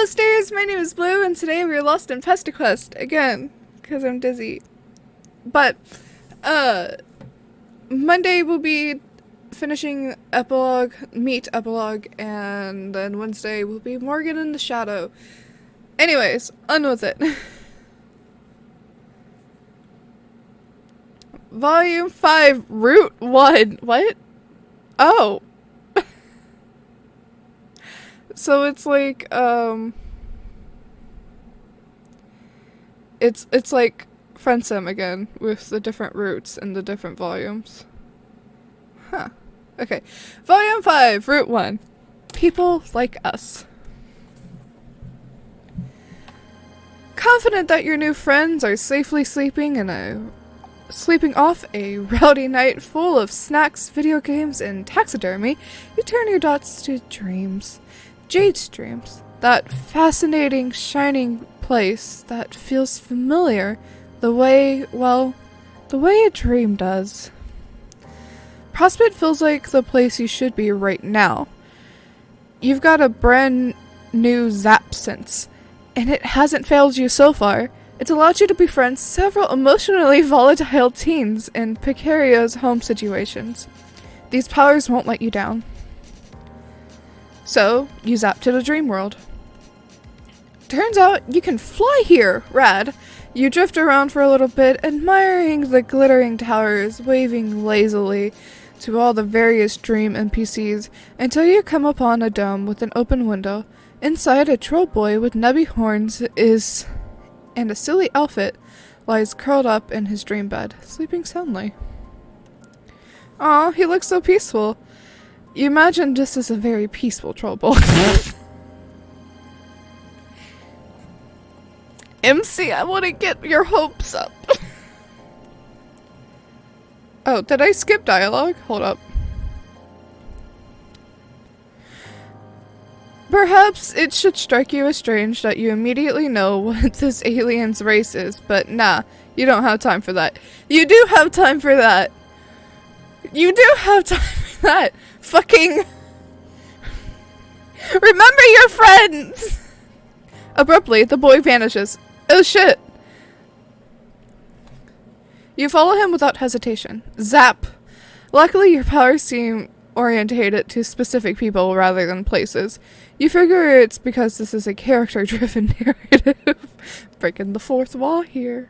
sisters, my name is Blue, and today we're lost in Pesterquest again, because I'm dizzy. But, Monday we'll be finishing epilogue, meet epilogue, and then Wednesday will be Morgan in the Shadow. Anyways, on with it. Volume 5, Route 1. What? Oh. So it's like, it's like Friendsim again, with the different routes and the different volumes. Huh. Okay. Volume 5, Route 1. People like us. Confident that your new friends are safely sleeping off a rowdy night full of snacks, video games, and taxidermy, you turn your dots to dreams. Jade's dreams. That fascinating, shining place that feels familiar the way a dream does. Prospect feels like the place you should be right now. You've got a brand new zap sense, and it hasn't failed you so far. It's allowed you to befriend several emotionally volatile teens in precarious home situations. These powers won't let you down. So, you zap to the dream world. Turns out you can fly here, rad. You drift around for a little bit, admiring the glittering towers, waving lazily to all the various dream NPCs, until you come upon a dome with an open window. Inside, a troll boy with nubby horns and a silly outfit lies curled up in his dream bed, sleeping soundly. Aw, he looks so peaceful. You imagine this is a very peaceful troll boy. MC, I want to get your hopes up. Oh, did I skip dialogue? Hold up. Perhaps it should strike you as strange that you immediately know what this alien's race is, but nah, you don't have time for that. You do have time for that. You do have time for that. Fucking remember your friends! Abruptly, the boy vanishes. Oh shit! You follow him without hesitation. Zap! Luckily, your powers seem orientated to specific people rather than places. You figure it's because this is a character-driven narrative. Breaking the fourth wall here.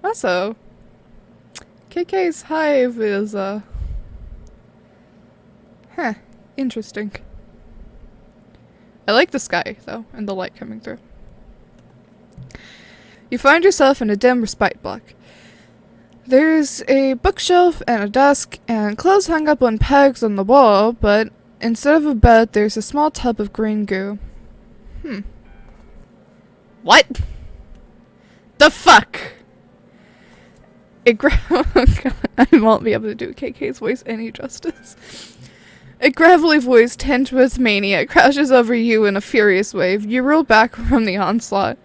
Also, KK's hive is, interesting. I like the sky, though, and the light coming through. You find yourself in a dim respite block. There's a bookshelf and a desk and clothes hung up on pegs on the wall, but instead of a bed, there's a small tub of green goo. What? The fuck? I won't be able to do KK's voice any justice. A gravelly voice tinged with mania crashes over you in a furious wave. You roll back from the onslaught.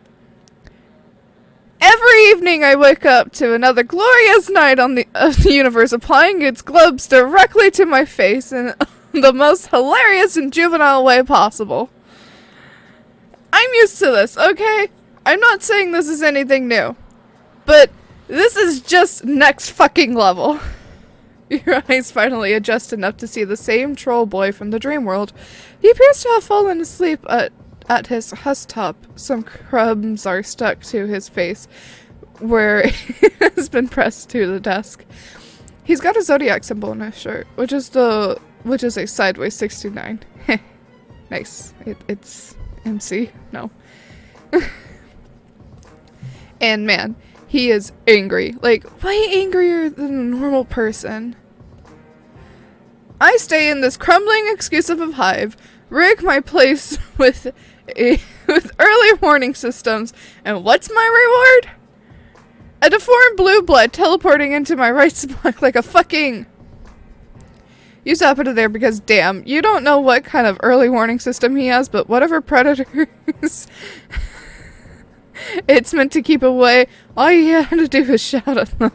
Every evening I wake up to another glorious night of the universe applying its globes directly to my face in the most hilarious and juvenile way possible. I'm used to this, okay? I'm not saying this is anything new. But this is just next fucking level. Your eyes finally adjust enough to see the same troll boy from the dream world. He appears to have fallen asleep at his husktop. Some crumbs are stuck to his face, where it has been pressed to the desk. He's got a zodiac symbol on his shirt, which is a sideways 69. Nice. It's MC. No. And man, he is angry. Like, way angrier than a normal person. I stay in this crumbling exclusive of hive, rig my place with early warning systems, and what's my reward? A deformed blue blood teleporting into my right stomach like a fucking... You zap into there because, damn, you don't know what kind of early warning system he has, but whatever predators it's meant to keep away, all you had to do is shout at them.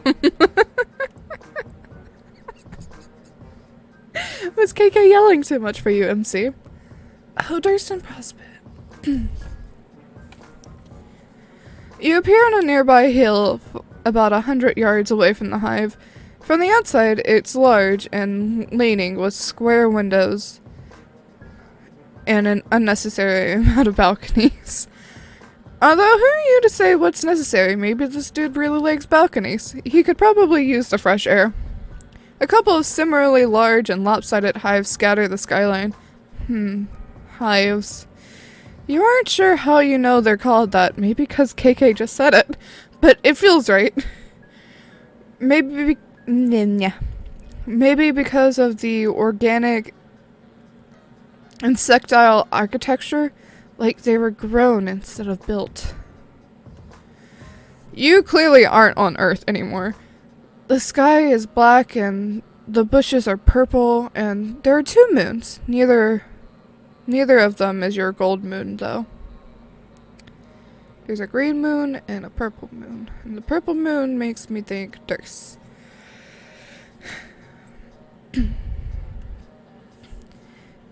Was KK yelling too much for you, MC? Oh, Durst and Prospect. You appear on a nearby hill about 100 yards away from the hive. From the outside, it's large and leaning with square windows and an unnecessary amount of balconies. Although, who are you to say what's necessary? Maybe this dude really likes balconies. He could probably use the fresh air. A couple of similarly large and lopsided hives scatter the skyline. Hives. You aren't sure how you know they're called that. Maybe because KK just said it. But it feels right. Maybe because of the organic insectile architecture, like they were grown instead of built. You clearly aren't on Earth anymore. The sky is black and the bushes are purple, and there are 2 moons. Neither of them is your gold moon, though. There's a green moon and a purple moon. And the purple moon makes me think Durst.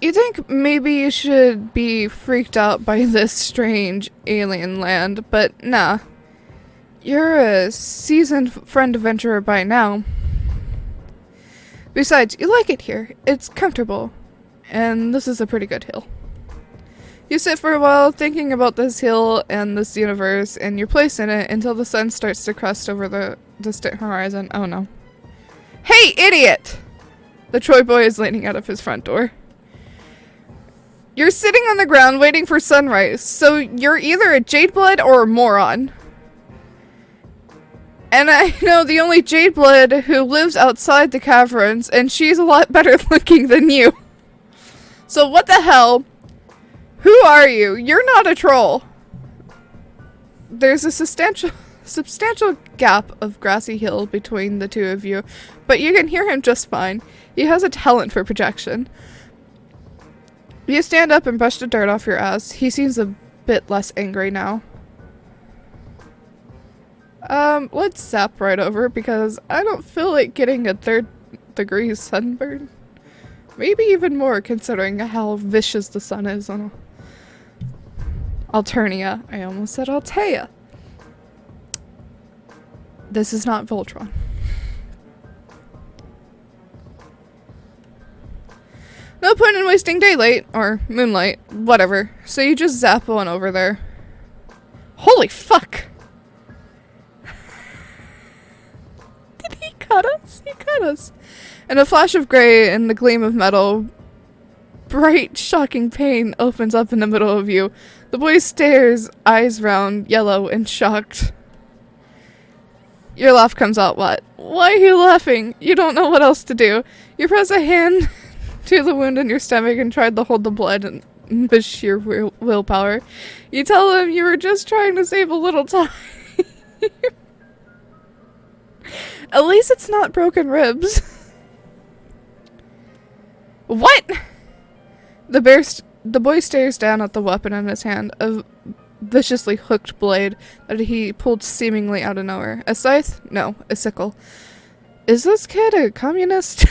You think maybe you should be freaked out by this strange alien land, but nah. You're a seasoned friend adventurer by now. Besides, you like it here. It's comfortable. And this is a pretty good hill. You sit for a while thinking about this hill and this universe and your place in it until the sun starts to crest over the distant horizon. Oh no. Hey, idiot! The Troy boy is leaning out of his front door. You're sitting on the ground waiting for sunrise, so you're either a Jadeblood or a moron. And I know the only Jadeblood who lives outside the caverns, and she's a lot better looking than you. So what the hell? Who are you? You're not a troll. There's a substantial gap of grassy hill between the two of you, but you can hear him just fine. He has a talent for projection. You stand up and brush the dirt off your ass. He seems a bit less angry now. Let's zap right over because I don't feel like getting a 3rd degree sunburn. Maybe even more considering how vicious the sun is on Alternia. I almost said Altea. This is not Voltron. No point in wasting daylight, or moonlight, whatever. So you just zap on over there. Holy fuck! Did he cut us? He cut us. In a flash of gray and the gleam of metal, bright, shocking pain opens up in the middle of you. The boy stares, eyes round, yellow, and shocked. Your laugh comes out wet. Why are you laughing? You don't know what else to do. You press a hand to the wound in your stomach and tried to hold the blood and with sheer willpower. You tell him you were just trying to save a little time. At least it's not broken ribs. What? The boy stares down at the weapon in his hand, a viciously hooked blade that he pulled seemingly out of nowhere. A scythe? No, a sickle. Is this kid a communist?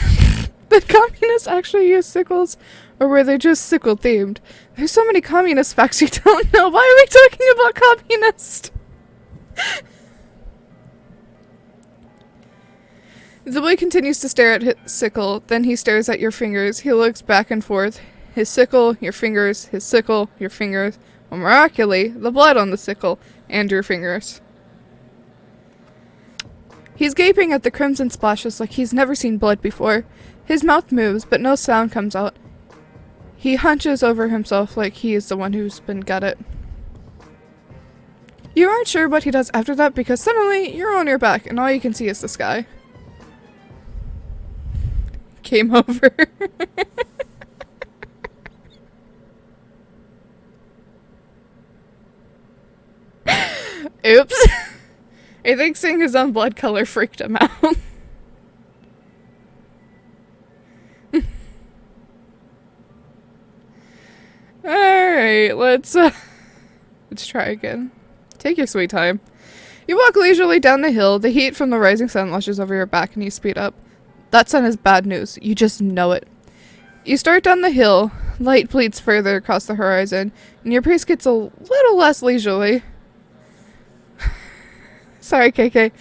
Did communists actually use sickles? Or were they just sickle themed? There's so many communist facts you don't know. Why are we talking about communists? The boy continues to stare at his sickle, then he stares at your fingers. He looks back and forth. His sickle, your fingers, his sickle, your fingers. Well, miraculously, the blood on the sickle, and your fingers. He's gaping at the crimson splashes like he's never seen blood before. His mouth moves, but no sound comes out. He hunches over himself like he is the one who's been gutted. You aren't sure what he does after that because suddenly you're on your back and all you can see is the sky. Game over. Oops. I think seeing his own blood color freaked him out. Alright, let's try again. Take your sweet time. You walk leisurely down the hill. The heat from the rising sun lushes over your back and you speed up. That sun is bad news. You just know it. You start down the hill. Light bleeds further across the horizon, and your pace gets a little less leisurely. Sorry, KK.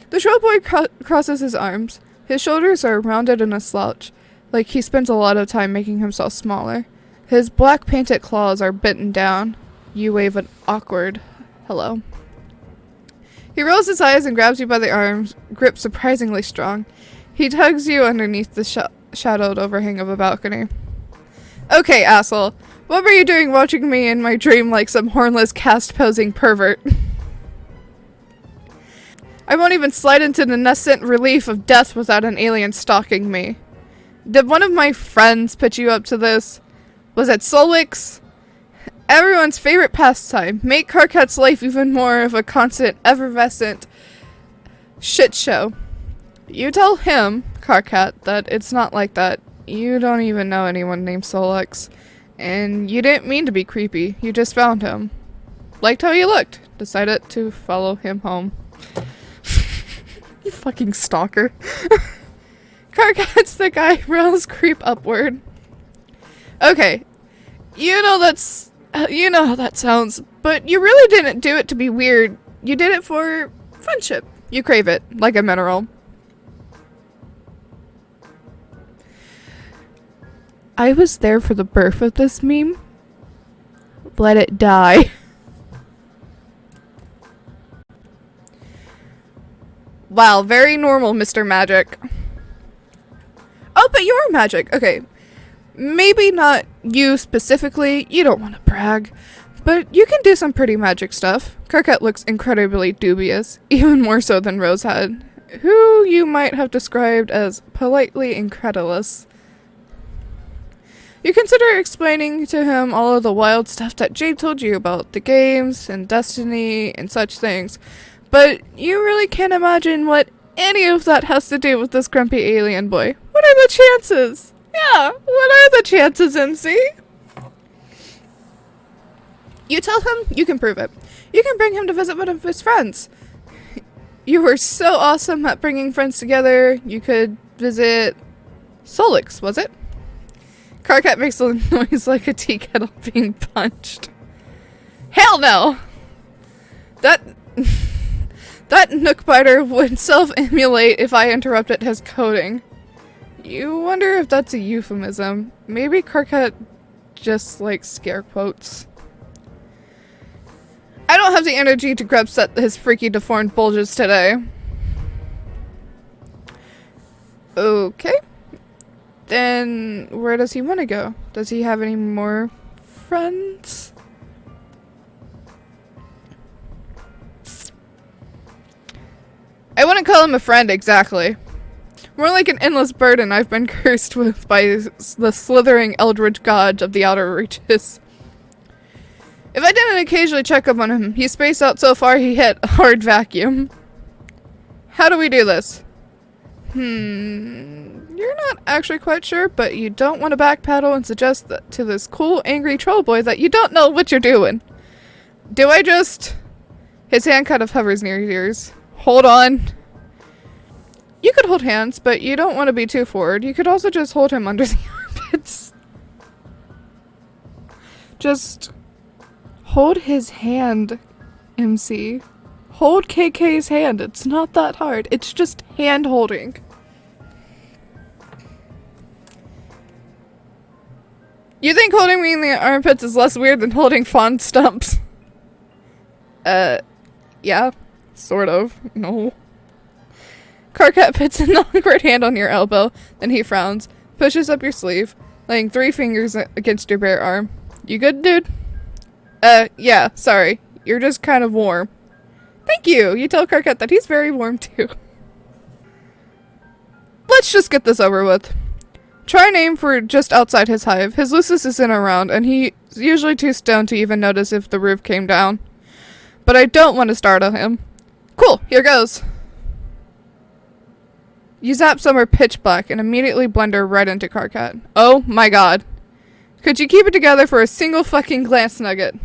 The troll boy crosses his arms. His shoulders are rounded in a slouch, like he spends a lot of time making himself smaller. His black painted claws are bitten down. You wave an awkward hello. He rolls his eyes and grabs you by the arms, grip surprisingly strong. He tugs you underneath the shadowed overhang of a balcony. Okay, asshole. What were you doing watching me in my dream like some hornless cast-posing pervert? I won't even slide into the nascent relief of death without an alien stalking me. Did one of my friends put you up to this? Was it Solix? Everyone's favorite pastime. Make Karkat's life even more of a constant, effervescent shit show. You tell him, Karkat, that it's not like that. You don't even know anyone named Solix. And you didn't mean to be creepy. You just found him. Liked how he looked. Decided to follow him home. You fucking stalker. Karkat's the guy. Rails creep upward. Okay. You know how that sounds, but you really didn't do it to be weird. You did it for friendship. You crave it, like a mineral. I was there for the birth of this meme. Let it die. Wow, very normal, Mr. Magic. Oh, but you're magic. Okay. Maybe not you specifically. You don't want to brag. But you can do some pretty magic stuff. Karkat looks incredibly dubious. Even more so than Rose had. Who you might have described as politely incredulous. You consider explaining to him all of the wild stuff that Jade told you about the games and Destiny and such things. But you really can't imagine what any of that has to do with this grumpy alien boy. What are the chances? Yeah, what are the chances, MC? You tell him you can prove it. You can bring him to visit one of his friends. You were so awesome at bringing friends together. You could visit Solix, was it? Karkat makes a noise like a tea kettle being punched. Hell no! That Nookbiter would self-emulate if I interrupted his coding. You wonder if that's a euphemism. Maybe Karkat just likes scare quotes. I don't have the energy to grub set his freaky deformed bulges today. Okay. Then where does he want to go? Does he have any more friends? I wouldn't call him a friend exactly. More like an endless burden I've been cursed with by the slithering eldritch god of the outer reaches. If I didn't occasionally check up on him, he's spaced out so far he hit a hard vacuum. How do we do this? You're not actually quite sure, but you don't want to backpedal and suggest that to this cool, angry troll boy that you don't know what you're doing. Do I just... His hand kind of hovers near his ears. Hold on. You could hold hands, but you don't want to be too forward. You could also just hold him under the armpits. Just hold his hand, MC. Hold KK's hand. It's not that hard. It's just hand holding. You think holding me in the armpits is less weird than holding fawn stumps? Yeah. Sort of. No. Karkat puts an awkward hand on your elbow, then he frowns, pushes up your sleeve, laying 3 fingers against your bare arm. You good, dude? Yeah, sorry. You're just kind of warm. Thank you! You tell Karkat that he's very warm too. Let's just get this over with. Try and aim for just outside his hive. His Lucis isn't around, and he's usually too stoned to even notice if the roof came down. But I don't want to startle him. Cool, here goes. You zap somewhere pitch black and immediately blunder right into Karkat. Oh my god. Could you keep it together for a single fucking glance nugget?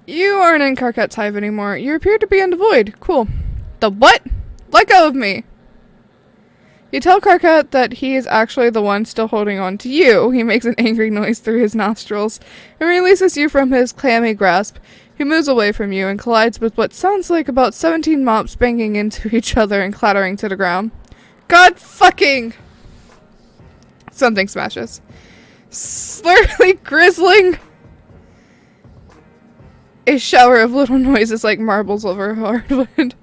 You aren't in Karkat's hive anymore. You appear to be in the void. Cool. The what? Let go of me. You tell Karkat that he is actually the one still holding on to you. He makes an angry noise through his nostrils and releases you from his clammy grasp. He moves away from you and collides with what sounds like about 17 mops banging into each other and clattering to the ground. God fucking... Something smashes. Slowly grizzling a shower of little noises like marbles over hardwood.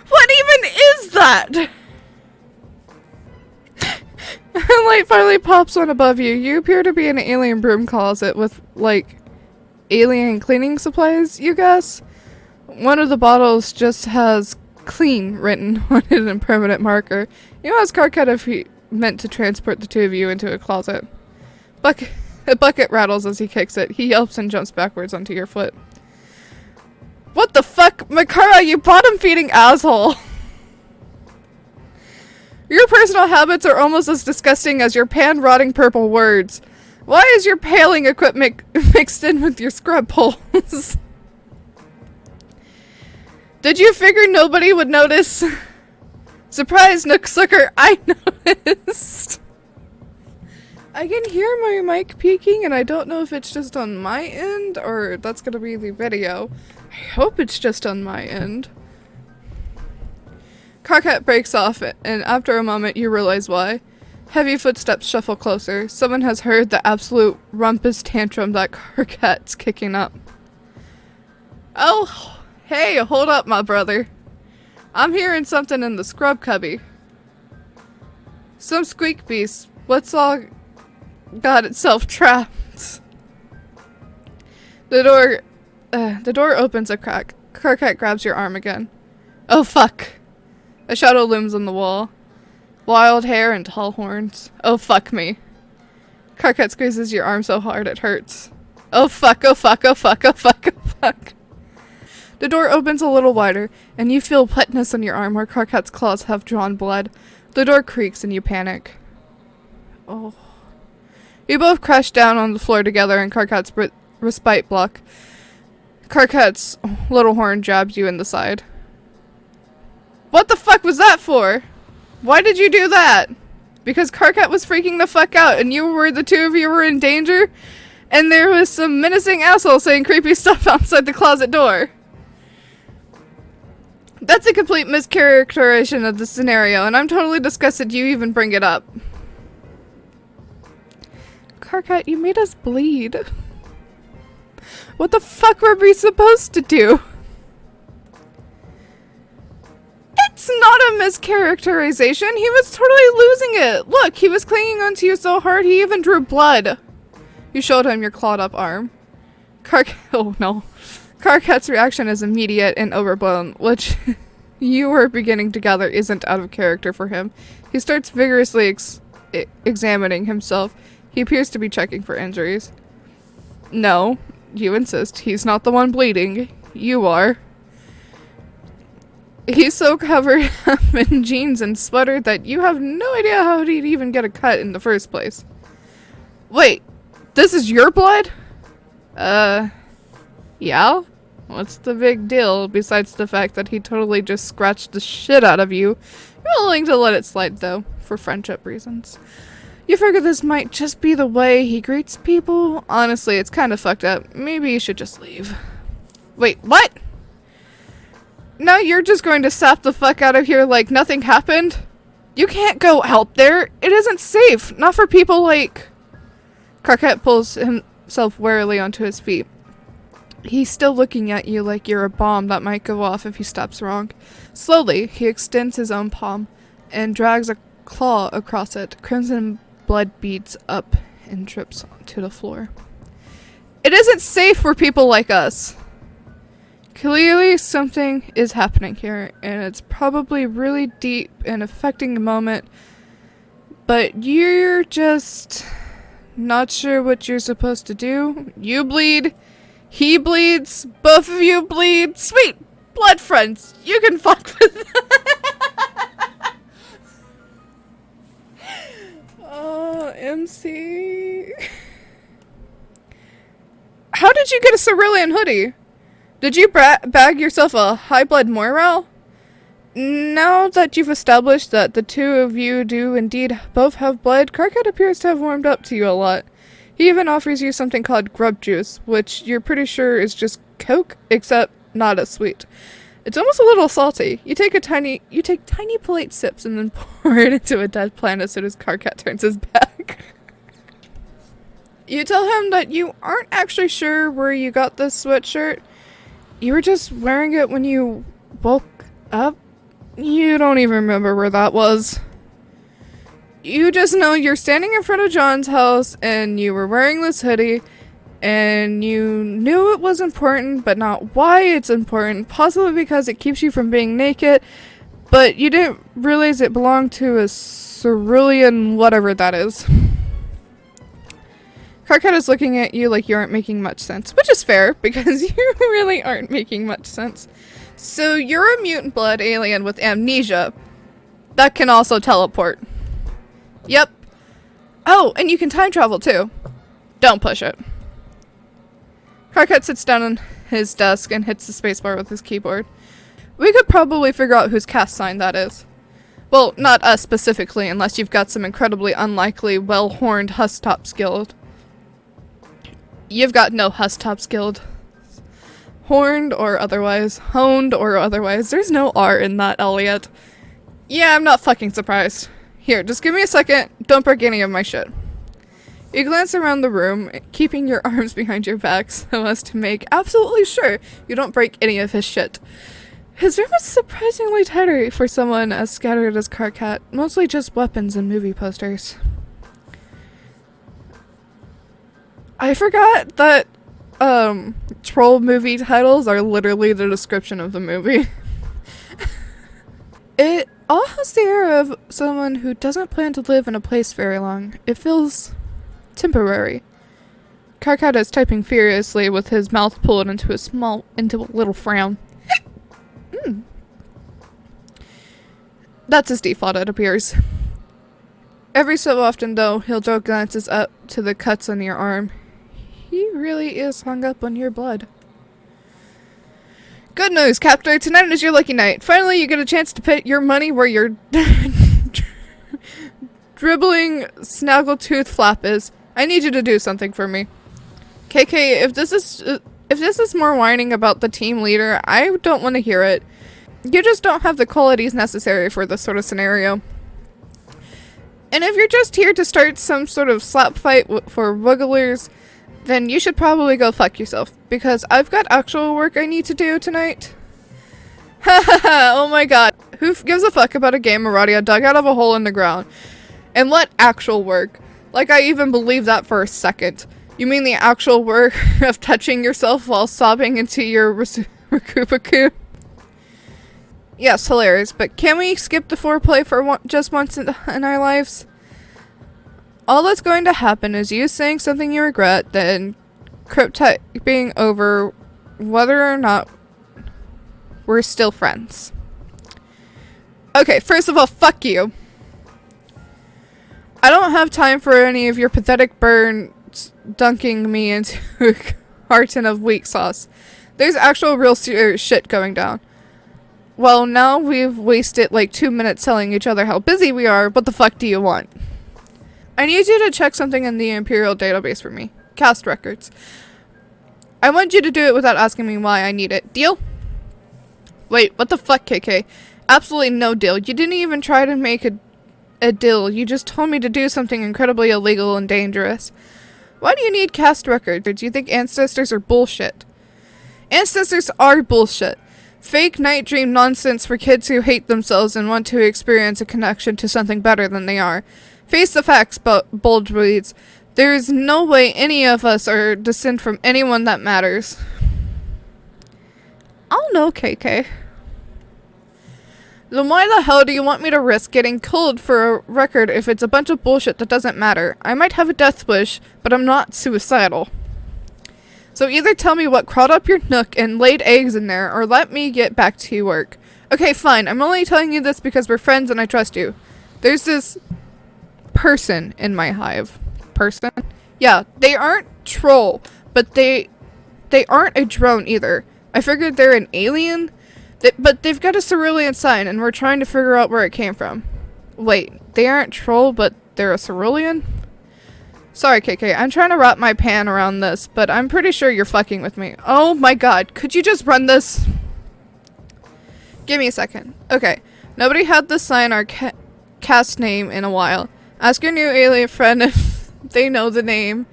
What even is that? A light finally pops on above you. You appear to be in an alien broom closet with, like, alien cleaning supplies, you guess? One of the bottles just has clean written on it in permanent marker. You ask Karkat if he meant to transport the two of you into a closet. A bucket rattles as he kicks it. He yelps and jumps backwards onto your foot. What the fuck? Makara, you bottom-feeding asshole! Your personal habits are almost as disgusting as your pan-rotting purple words. Why is your paling equipment mixed in with your scrub poles? Did you figure nobody would notice? Surprise, Nooksucker, I noticed! I can hear my mic peaking, and I don't know if it's just on my end, or that's gonna be the video. I hope it's just on my end. Karkat breaks off, and after a moment you realize why. Heavy footsteps shuffle closer. Someone has heard the absolute rumpus tantrum that Karkat's kicking up. Oh, hey, hold up, my brother. I'm hearing something in the scrub cubby. Some squeak beast. What's all got itself trapped? The door opens a crack. Karkat grabs your arm again. Oh fuck. A shadow looms on the wall. Wild hair and tall horns. Oh fuck me. Karkat squeezes your arm so hard it hurts. Oh fuck, oh fuck, oh fuck, oh fuck, oh fuck. The door opens a little wider, and you feel wetness on your arm where Karkat's claws have drawn blood. The door creaks and you panic. Oh. You both crash down on the floor together in Karkat's respite block. Karkat's little horn jabs you in the side. What the fuck was that for? Why did you do that? Because Karkat was freaking the fuck out and the two of you were in danger? And there was some menacing asshole saying creepy stuff outside the closet door. That's a complete mischaracterization of the scenario, and I'm totally disgusted you even bring it up. Karkat, you made us bleed. What the fuck were we supposed to do? It's not a mischaracterization. He was totally losing it. Look, he was clinging onto you so hard he even drew blood. You showed him your clawed up arm. Oh no. Karkat's reaction is immediate and overblown, which you were beginning to gather isn't out of character for him. He starts vigorously examining himself. He appears to be checking for injuries. No, you insist. He's not the one bleeding. You are. He's so covered up in jeans and sweater that you have no idea how he'd even get a cut in the first place. Wait, this is your blood? Yeah? What's the big deal besides the fact that he totally just scratched the shit out of you? You're willing to let it slide though, for friendship reasons. You figure this might just be the way he greets people? Honestly, it's kind of fucked up. Maybe you should just leave. Wait, what? Now you're just going to sap the fuck out of here like nothing happened? You can't go out there. It isn't safe. Not for people like... Karkat pulls himself warily onto his feet. He's still looking at you like you're a bomb that might go off if he steps wrong. Slowly, he extends his own palm and drags a claw across it. Crimson blood beads up and drips onto the floor. It isn't safe for people like us. Clearly something is happening here, and it's probably really deep and affecting the moment, but you're just not sure what you're supposed to do. You bleed. He bleeds. Both of you bleed. Sweet blood friends. You can fuck with that. Oh, MC. How did you get a cerulean hoodie? Did you bag yourself a high blood morale? Now that you've established that the two of you do indeed both have blood, Karkat appears to have warmed up to you a lot. He even offers you something called grub juice, which you're pretty sure is just Coke, except not as sweet. It's almost a little salty. You take tiny polite sips and then pour it into a dead plant as soon as Karkat turns his back. You tell him that you aren't actually sure where you got this sweatshirt. You were just wearing it when you woke up. You don't even remember where that was. You just know you're standing in front of John's house and you were wearing this hoodie and you knew it was important, but not why it's important, possibly because it keeps you from being naked, but you didn't realize it belonged to a cerulean whatever that is. Karkat is looking at you like you aren't making much sense, which is fair, because you really aren't making much sense. So you're a mutant blood alien with amnesia that can also teleport. Yep. Oh, and you can time travel too. Don't push it. Karkat sits down on his desk and hits the spacebar with his keyboard. We could probably figure out whose cast sign that is. Well, not us specifically, unless you've got some incredibly unlikely, well-horned Hustop guild. You've got no Hustop guild. Horned or otherwise. Honed or otherwise. There's no R in that, Elliot. Yeah, I'm not fucking surprised. Here, just give me a second. Don't break any of my shit. You glance around the room, keeping your arms behind your back so as to make absolutely sure you don't break any of his shit. His room is surprisingly tidy for someone as scattered as Karkat, mostly just weapons and movie posters. I forgot that, troll movie titles are literally the description of the movie. It all has the air of someone who doesn't plan to live in a place very long. It feels temporary. Karkat is typing furiously with his mouth pulled into a little frown. That's his default, it appears. Every so often, though, he'll throw glances up to the cuts on your arm. He really is hung up on your blood. Good news, Captor. Tonight is your lucky night. Finally, you get a chance to put your money where your dribbling snaggletooth flap is. I need you to do something for me. KK, if this is more whining about the team leader, I don't want to hear it. You just don't have the qualities necessary for this sort of scenario. And if you're just here to start some sort of slap fight for wigglers, then you should probably go fuck yourself, because I've got actual work I need to do tonight. Ha ha ha, oh my god. Who gives a fuck about a game Maradia dug out of a hole in the ground? And what actual work? Like I even believe that for a second. You mean the actual work of touching yourself while sobbing into your Rakupaku? Yes, hilarious, but can we skip the foreplay for just once in our lives? All that's going to happen is you saying something you regret, then crypt typing over whether or not we're still friends. Okay, first of all, fuck you. I don't have time for any of your pathetic burns dunking me into a carton of weak sauce. There's actual real serious shit going down. Well, now we've wasted like 2 minutes telling each other how busy we are. What the fuck do you want? I need you to check something in the Imperial database for me. Cast records. I want you to do it without asking me why I need it. Deal? Wait, what the fuck, KK? Absolutely no deal. You didn't even try to make a deal. You just told me to do something incredibly illegal and dangerous. Why do you need cast records? Do you think ancestors are bullshit? Ancestors are bullshit. Fake night dream nonsense for kids who hate themselves and want to experience a connection to something better than they are. Face the facts, bulgeweeds. There is no way any of us are descend from anyone that matters. I'll know, KK. Then why the hell do you want me to risk getting killed for a record if it's a bunch of bullshit that doesn't matter? I might have a death wish, but I'm not suicidal. So either tell me what crawled up your nook and laid eggs in there, or let me get back to work. Okay, fine. I'm only telling you this because we're friends and I trust you. There's this person in my hive. Person? Yeah, they aren't troll, but they aren't a drone either. I figured they're an alien, but they've got a cerulean sign and we're trying to figure out where it came from. Wait, they aren't troll, but they're a cerulean? Sorry, KK, I'm trying to wrap my pan around this, but I'm pretty sure you're fucking with me. Oh my god, could you just run this? Give me a second. Okay, nobody had to sign our cast name in a while. Ask your new alien friend if they know the name.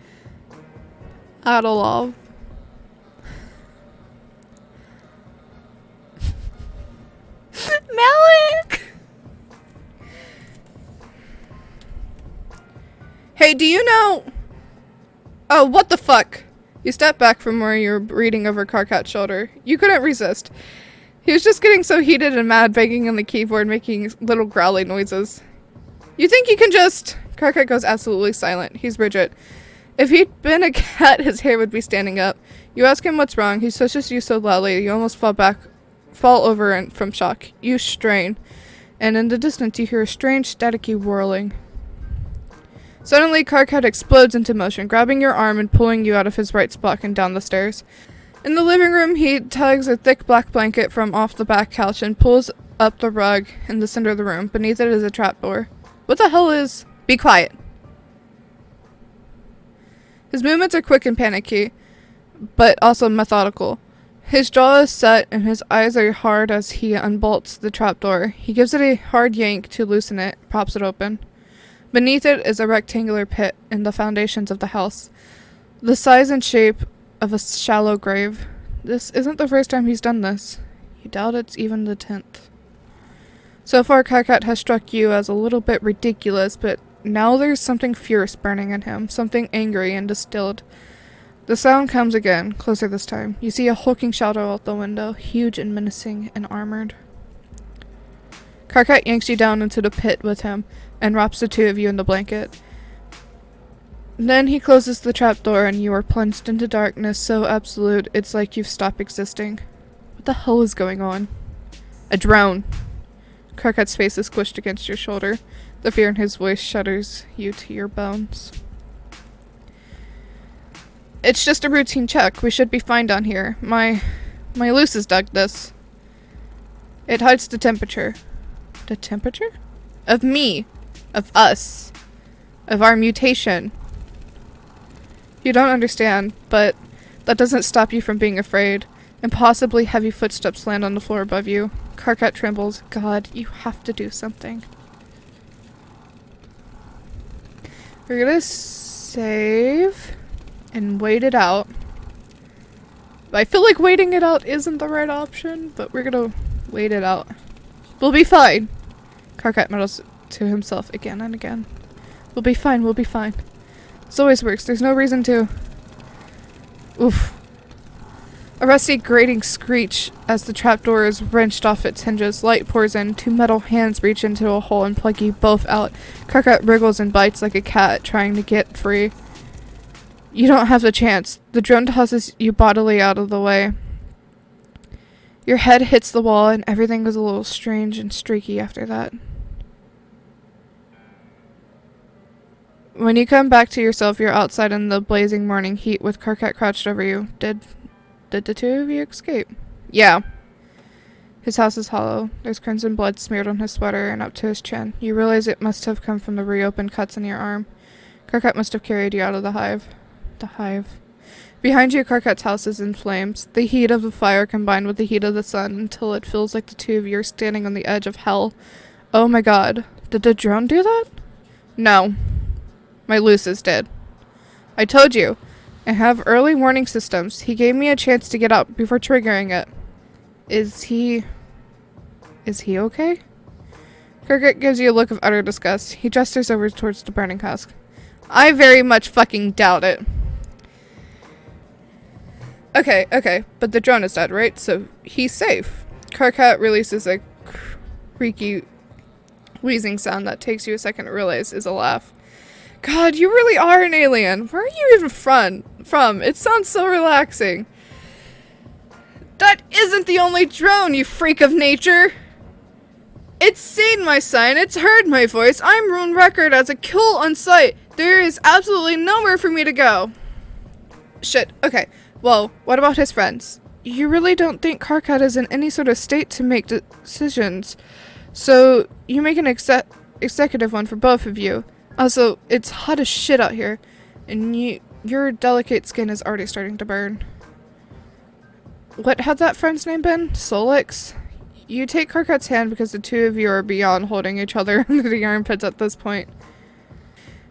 Adolov. Malik! Hey, do you know... Oh, what the fuck? You stepped back from where you were reading over Karkat's shoulder. You couldn't resist. He was just getting so heated and mad, banging on the keyboard, making little growly noises. You think you can just... Karkat goes absolutely silent. He's rigid. If he'd been a cat, his hair would be standing up. You ask him what's wrong. He swishes you so loudly, you almost fall over from shock. You strain. And in the distance, you hear a strange, staticky whirling. Suddenly, Karkat explodes into motion, grabbing your arm and pulling you out of his right spot and down the stairs. In the living room, he tugs a thick black blanket from off the back couch and pulls up the rug in the center of the room. Beneath it is a trapdoor. What the hell is... Be quiet. His movements are quick and panicky, but also methodical. His jaw is set and his eyes are hard as he unbolts the trapdoor. He gives it a hard yank to loosen it, props it open. Beneath it is a rectangular pit in the foundations of the house, the size and shape of a shallow grave. This isn't the first time he's done this. You doubt it's even the 10th. So far, Karkat has struck you as a little bit ridiculous, but now there's something fierce burning in him, something angry and distilled. The sound comes again, closer this time. You see a hulking shadow out the window, huge and menacing and armored. Karkat yanks you down into the pit with him and wraps the two of you in the blanket. Then he closes the trapdoor and you are plunged into darkness so absolute it's like you've stopped existing. What the hell is going on? A drone. Karkat's face is squished against your shoulder. The fear in his voice shudders you to your bones. It's just a routine check. We should be fine down here. My Lucis dug this. It hides the temperature. The temperature? Of me. Of us. Of our mutation. You don't understand, but that doesn't stop you from being afraid. Impossibly heavy footsteps land on the floor above you. Karkat trembles. God, you have to do something. We're gonna save and wait it out. I feel like waiting it out isn't the right option, but we're gonna wait it out. We'll be fine. Karkat mutters to himself again and again. We'll be fine, we'll be fine. This always works. There's no reason to... Oof. A rusty grating screech as the trapdoor is wrenched off its hinges. Light pours in. Two metal hands reach into a hole and plug you both out. Karkat wriggles and bites like a cat, trying to get free. You don't have the chance. The drone tosses you bodily out of the way. Your head hits the wall and everything is a little strange and streaky after that. When you come back to yourself, you're outside in the blazing morning heat with Karkat crouched over you. Did the two of you escape? Yeah. His house is hollow. There's crimson blood smeared on his sweater and up to his chin. You realize it must have come from the reopened cuts in your arm. Karkat must have carried you out of the hive. The hive. Behind you, Karkat's house is in flames. The heat of the fire combined with the heat of the sun until it feels like the two of you are standing on the edge of hell. Oh my god. Did the drone do that? No. My Lucis did. I told you. I have early warning systems. He gave me a chance to get out before triggering it. Is he okay? Karkat gives you a look of utter disgust. He gestures over towards the burning husk. I very much fucking doubt it. Okay, but the drone is dead, right? So he's safe. Karkat releases a creaky, wheezing sound that takes you a second to realize is a laugh. God, you really are an alien. Where are you even from? It sounds so relaxing. That isn't the only drone, you freak of nature. It's seen my sign. It's heard my voice. I'm rune record as a kill on sight. There is absolutely nowhere for me to go. Shit. Okay. Well, what about his friends? You really don't think Karkat is in any sort of state to make decisions. So you make an executive one for both of you. Also, it's hot as shit out here. and your delicate skin is already starting to burn. What had that friend's name been? Solix? You take Karkat's hand because the two of you are beyond holding each other under the armpits at this point.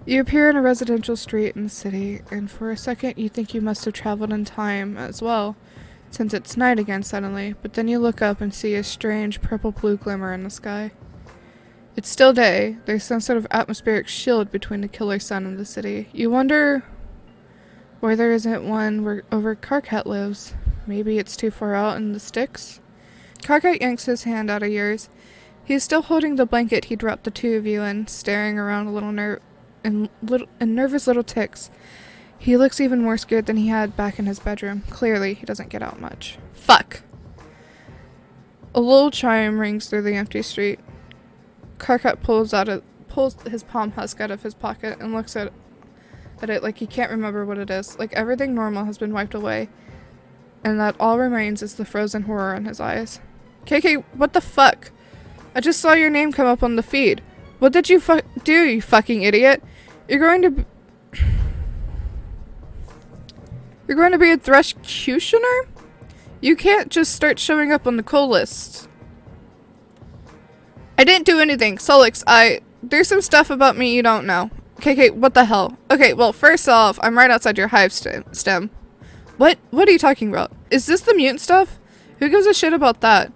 You appear in a residential street in the city, and for a second you think you must have traveled in time as well, since it's night again suddenly, but then you look up and see a strange purple-blue glimmer in the sky. It's still day. There's some sort of atmospheric shield between the killer sun and the city. You wonder why there isn't one where over Karkat lives. Maybe it's too far out in the sticks? Karkat yanks his hand out of yours. He's still holding the blanket he dropped the two of you in, staring around a little in nervous little ticks. He looks even more scared than he had back in his bedroom. Clearly, he doesn't get out much. Fuck! A little chime rings through the empty street. Karkat pulls his palm husk out of his pocket and looks at it like he can't remember what it is. Like everything normal has been wiped away. And that all remains is the frozen horror in his eyes. KK, what the fuck? I just saw your name come up on the feed. What did you do, you fucking idiot? You're going to be a Thrushcutioner? You can't just start showing up on the call list. I didn't do anything. Solix, there's some stuff about me you don't know. KK, what the hell? Okay, well, first off, I'm right outside your hive stem. What are you talking about? Is this the mutant stuff? Who gives a shit about that?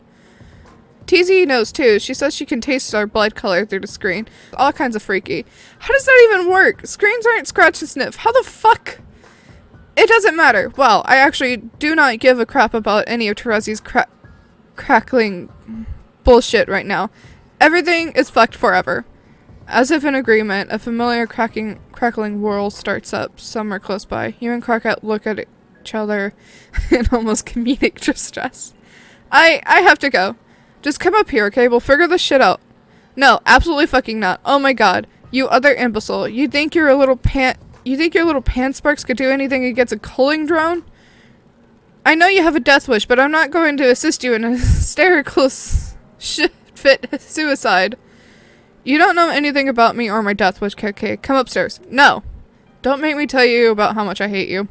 TZ knows too. She says she can taste our blood color through the screen. All kinds of freaky. How does that even work? Screens aren't scratch and sniff. How the fuck? It doesn't matter. Well, I actually do not give a crap about any of Terezi's crackling bullshit right now. Everything is fucked forever. As if in agreement, a familiar crackling whirl starts up somewhere close by. You and Karkat look at each other in almost comedic distress. I have to go. Just come up here, okay? We'll figure this shit out. No, absolutely fucking not. Oh my god. You other imbecile. You think your little pan sparks could do anything against a culling drone? I know you have a death wish, but I'm not going to assist you in a hysterical fit suicide. You don't know anything about me or my death wish, KK. Come upstairs. No. Don't make me tell you about how much I hate you.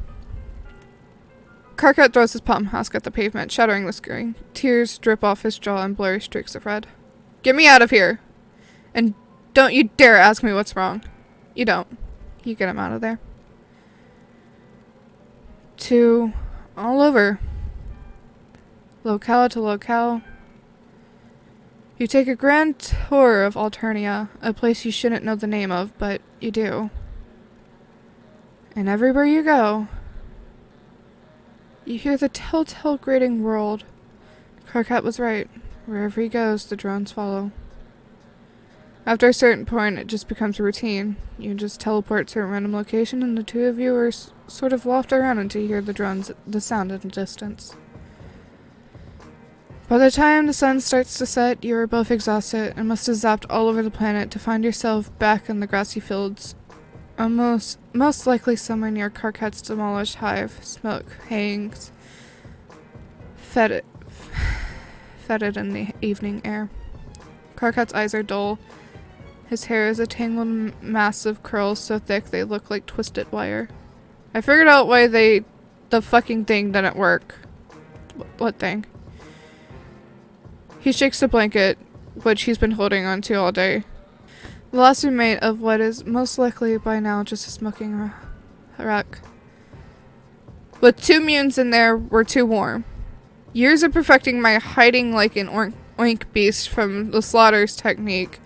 Karkat throws his palm husk at the pavement, shattering the screen. Tears drip off his jaw in blurry streaks of red. Get me out of here! And don't you dare ask me what's wrong. You don't. You get him out of there. To all over. Locale to locale. You take a grand tour of Alternia, a place you shouldn't know the name of, but you do. And everywhere you go, you hear the telltale grating world. Karkat was right. Wherever he goes, the drones follow. After a certain point, it just becomes routine. You just teleport to a random location, and the two of you are sort of loft around until you hear the sound in the distance. By the time the sun starts to set, you are both exhausted and must have zapped all over the planet to find yourself back in the grassy fields. Most likely somewhere near Karkat's demolished hive. Smoke hangs fetid in the evening air. Karkat's eyes are dull. His hair is a tangled mass of curls so thick they look like twisted wire. I figured out why the fucking thing didn't work. What thing? He shakes the blanket, which he's been holding onto all day. The last remain of what is most likely by now just a smoking wreck. With 2 mutants in there, we're too warm. Years of perfecting my hiding like an oink beast from the slaughter's technique.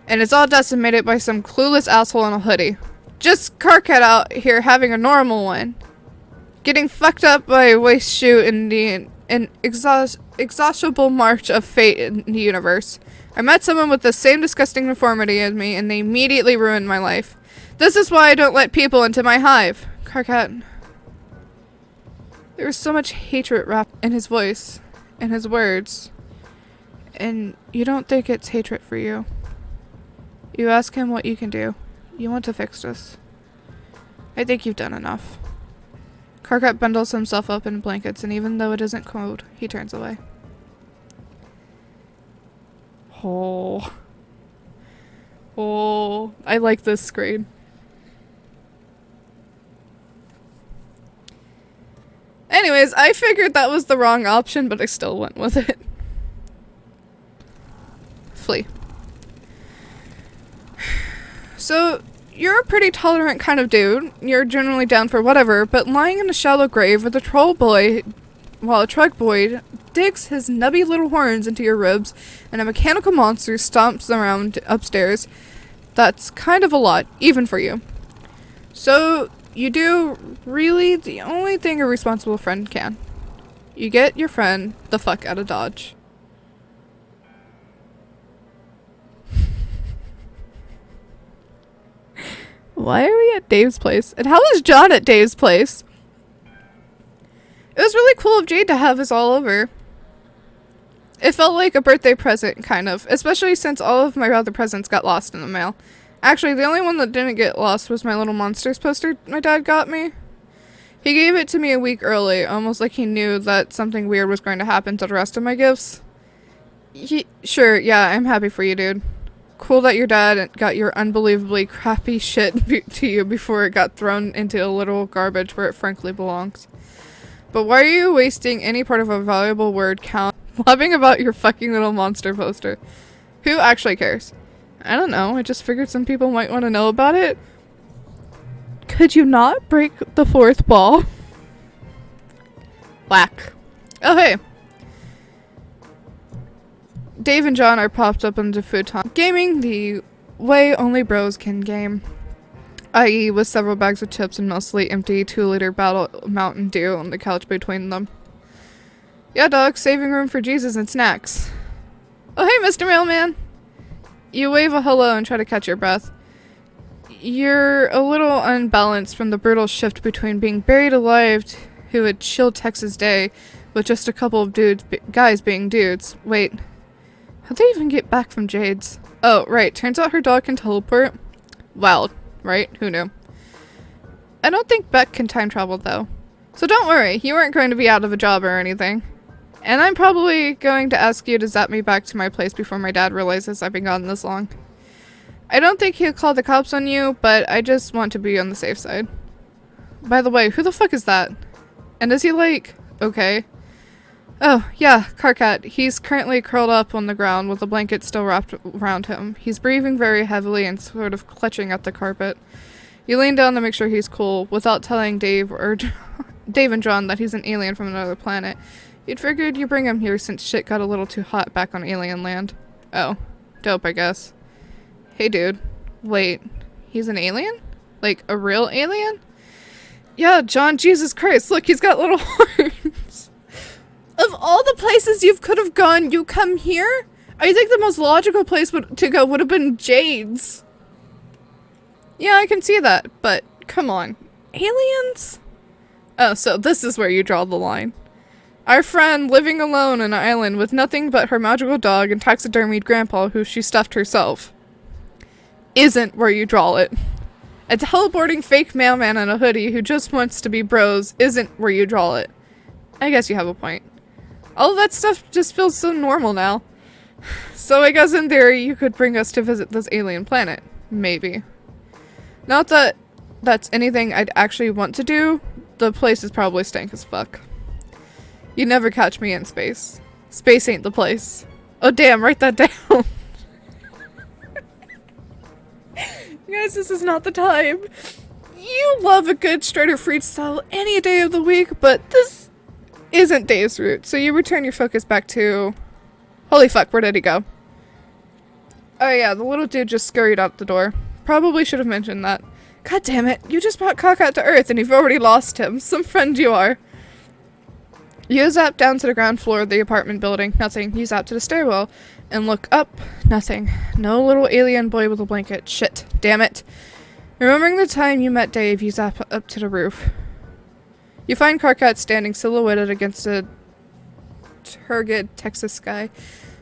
And it's all decimated by some clueless asshole in a hoodie. Just Karkat out here having a normal one. Getting fucked up by a waste shoe in an exhaustible march of fate in the universe. I met someone with the same disgusting deformity as me, and they immediately ruined my life. This is why I don't let people into my hive. Karkat. There was so much hatred wrapped in his voice, in his words. And you don't think it's hatred for you. You ask him what you can do. You want to fix this. I think you've done enough. Karkat bundles himself up in blankets, and even though it isn't cold, he turns away. Oh, I like this screen. Anyways, I figured that was the wrong option, but I still went with it. Flee. So, you're a pretty tolerant kind of dude. You're generally down for whatever, but lying in a shallow grave with a troll boy, while a truck boy digs his nubby little horns into your ribs, and a mechanical monster stomps around upstairs, that's kind of a lot, even for you. So, you do really the only thing a responsible friend can. You get your friend the fuck out of Dodge. Why are we at Dave's place? And how was John at Dave's place? It was really cool of Jade to have us all over. It felt like a birthday present, kind of. Especially since all of my other presents got lost in the mail. Actually, the only one that didn't get lost was my Little Monsters poster my dad got me. He gave it to me a week early, almost like he knew that something weird was going to happen to the rest of my gifts. Sure, yeah, I'm happy for you, dude. Cool that your dad got your unbelievably crappy shit to you before it got thrown into a little garbage where it frankly belongs. But why are you wasting any part of a valuable word count blabbing about your fucking Little Monster poster? Who actually cares? I don't know, I just figured some people might want to know about it. Could you not break the fourth wall? Whack. Oh, hey. Dave and John are popped up on the futon, gaming the way only bros can game, i.e. with several bags of chips and mostly empty 2-liter bottle Mountain Dew on the couch between them. Yeah, dog, saving room for Jesus and snacks. Oh, hey, Mr. Mailman. You wave a hello and try to catch your breath. You're a little unbalanced from the brutal shift between being buried alive to a chill Texas day with just a couple of guys being dudes. Wait. How'd they even get back from Jade's? Oh, right. Turns out her dog can teleport. Wild, right? Who knew? I don't think Beck can time travel, though. So don't worry. You aren't going to be out of a job or anything. And I'm probably going to ask you to zap me back to my place before my dad realizes I've been gone this long. I don't think he'll call the cops on you, but I just want to be on the safe side. By the way, who the fuck is that? And is he, like, okay? Oh, yeah, Carcat. He's currently curled up on the ground with a blanket still wrapped around him. He's breathing very heavily and sort of clutching at the carpet. You lean down to make sure he's cool, without telling Dave and John that he's an alien from another planet. You'd figured you bring him here since shit got a little too hot back on alien land. Oh, dope, I guess. Hey, dude. Wait, he's an alien? Like, a real alien? Yeah, John, Jesus Christ, look, he's got little horns. Of all the places you could have gone, you come here? I think the most logical place to go would have been Jade's. Yeah, I can see that, but come on. Aliens? Oh, so this is where you draw the line. Our friend living alone on an island with nothing but her magical dog and taxidermied grandpa who she stuffed herself. Isn't where you draw it. A teleporting fake mailman in a hoodie who just wants to be bros isn't where you draw it. I guess you have a point. All of that stuff just feels so normal now. So I guess in theory you could bring us to visit this alien planet. Maybe. Not that that's anything I'd actually want to do. The place is probably stank as fuck. You'd never catch me in space. Space ain't the place. Oh damn, write that down. Guys, this is not the time. You love a good straighter freestyle any day of the week, but this isn't Dave's route, so you return your focus back to... Holy fuck, where did he go? Oh yeah, the little dude just scurried out the door. Probably should have mentioned that. God damn it, you just brought Cockot to Earth and you've already lost him. Some friend you are. You zap down to the ground floor of the apartment building. Nothing. You zap to the stairwell and look up. Nothing. No little alien boy with a blanket. Shit. Damn it. Remembering the time you met Dave, you zap up to the roof. You find Carcat standing silhouetted against a turgid Texas sky.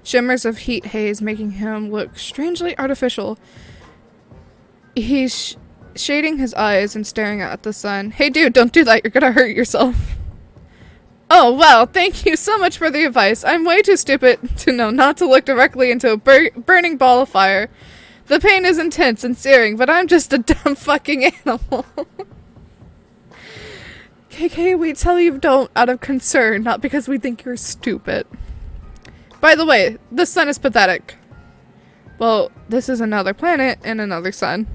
Shimmers of heat haze making him look strangely artificial. He's shading his eyes and staring at the sun. Hey dude, don't do that. You're gonna hurt yourself. Oh, wow, thank you so much for the advice. I'm way too stupid to know not to look directly into a burning ball of fire. The pain is intense and searing, but I'm just a dumb fucking animal. KK, we tell you don't out of concern, not because we think you're stupid. By the way, the sun is pathetic. Well, this is another planet and another sun.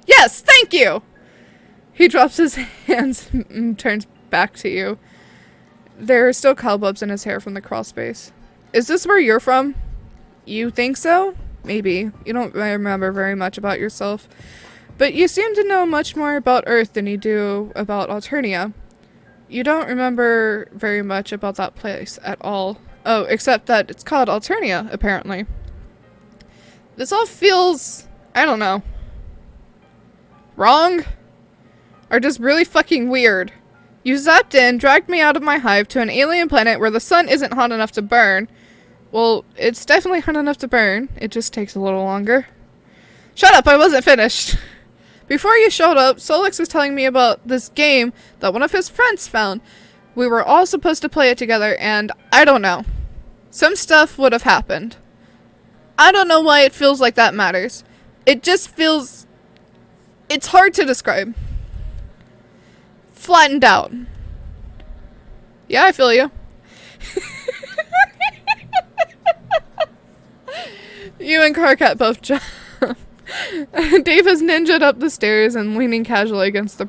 Yes, thank you! He drops his hands and turns back to you. There are still cobwebs in his hair from the crawl space. Is this where you're from? You think so? Maybe. You don't remember very much about yourself. But you seem to know much more about Earth than you do about Alternia. You don't remember very much about that place at all. Oh, except that it's called Alternia, apparently. This all feels, I don't know, wrong? Or just really fucking weird. You zapped in, dragged me out of my hive to an alien planet where the sun isn't hot enough to burn. Well, it's definitely hot enough to burn. It just takes a little longer. Shut up, I wasn't finished. Before you showed up, Solix was telling me about this game that one of his friends found. We were all supposed to play it together, and I don't know. Some stuff would have happened. I don't know why it feels like that matters. It just feels... It's hard to describe. Flattened out. Yeah, I feel you. You and Carcat both jump. Dave has ninja'd up the stairs and leaning casually against the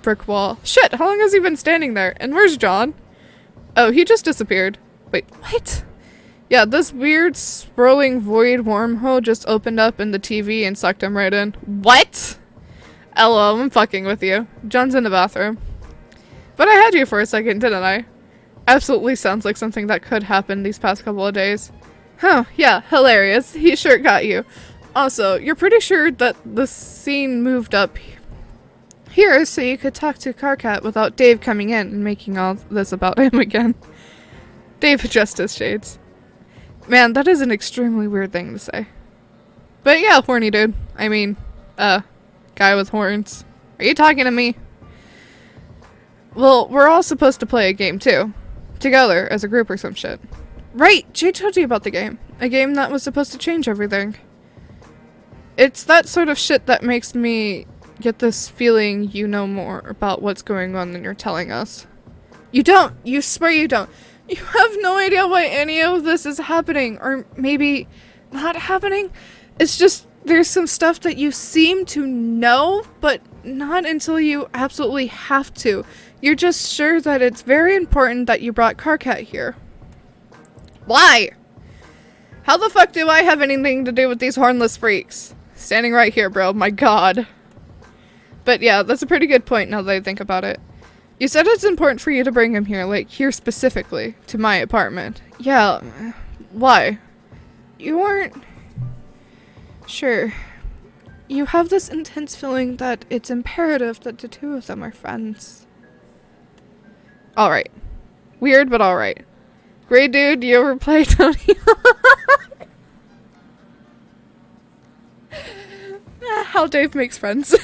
brick wall. Shit, how long has he been standing there? And where's John? Oh, he just disappeared. Wait, what? Yeah, this weird swirling void wormhole just opened up in the TV and sucked him right in. What? LOL, I'm fucking with you. John's in the bathroom. But I had you for a second, didn't I? Absolutely sounds like something that could happen these past couple of days. Huh, yeah, hilarious. He sure got you. Also, you're pretty sure that the scene moved up here so you could talk to Carcat without Dave coming in and making all this about him again. Dave adjusts his shades. Man, that is an extremely weird thing to say. But yeah, horny dude. I mean, guy with horns. Are you talking to me? Well, we're all supposed to play a game too. Together, as a group or some shit. Right, Jay told you about the game. A game that was supposed to change everything. It's that sort of shit that makes me get this feeling you know more about what's going on than you're telling us. You don't! You swear you don't! You have no idea why any of this is happening, or maybe not happening? It's just, there's some stuff that you seem to know, but not until you absolutely have to. You're just sure that it's very important that you brought Carcat here. Why? How the fuck do I have anything to do with these hornless freaks? Standing right here, bro. My god. But yeah, that's a pretty good point now that I think about it. You said it's important for you to bring him here, like here specifically, to my apartment. Yeah, why? You weren't... Sure. You have this intense feeling that it's imperative that the two of them are friends. Alright. Weird, but alright. Great dude, you ever play Tony Hawk? How Dave makes friends.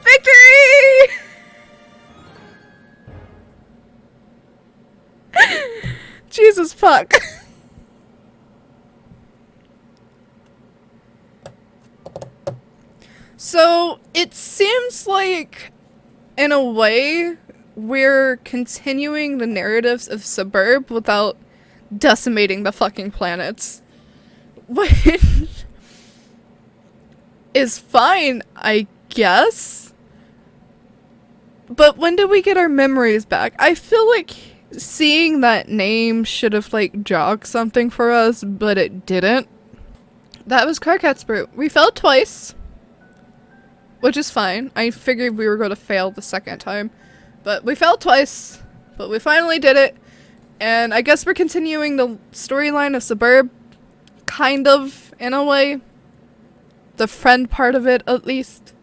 Victory! Jesus fuck. So, it seems like, in a way, we're continuing the narratives of Suburb without decimating the fucking planets. Which is fine, I guess. But when do we get our memories back? I feel like seeing that name should have, like, jogged something for us, but it didn't. That was Carcat's brute. We failed twice. Which is fine. I figured we were going to fail the second time. But we failed twice. But we finally did it. And I guess we're continuing the storyline of Suburb. Kind of, in a way. The friend part of it, at least.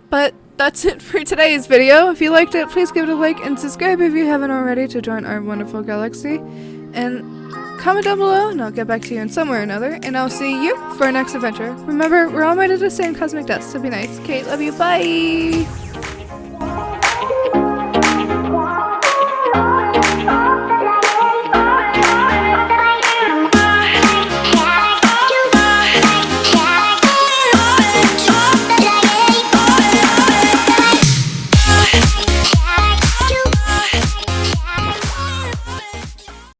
But that's it for today's video. If you liked it, please give it a like and subscribe if you haven't already to join our wonderful galaxy. And comment down below and I'll get back to you in some way or another. And I'll see you for our next adventure. Remember, we're all made of the same cosmic dust, so be nice. Kate, love you, bye!